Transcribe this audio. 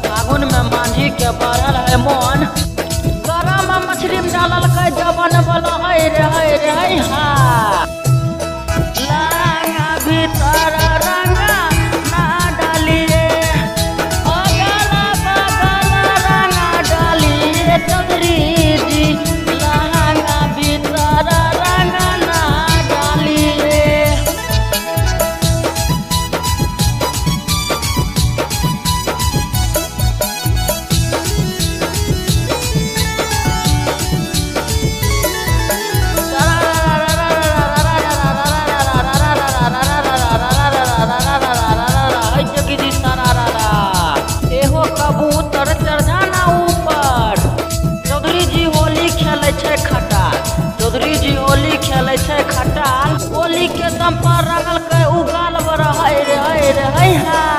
फागुन में मांझी के बढ़ल है मन। गरम मछली में डालल के जवन वाला है रे हा लांगा भीतर रंगा ना डालिए अगला बगला रंगा डालिए चौधरी जी लांगा भीतर रंगा ना डालिए। कबूतर चढ़ जाना ऊपर चौधरी जी होली खेले छे खटाल। चौधरी जी होली खेले छे खटाल होली के दम पर रंगल के उगाल बर है रे हा।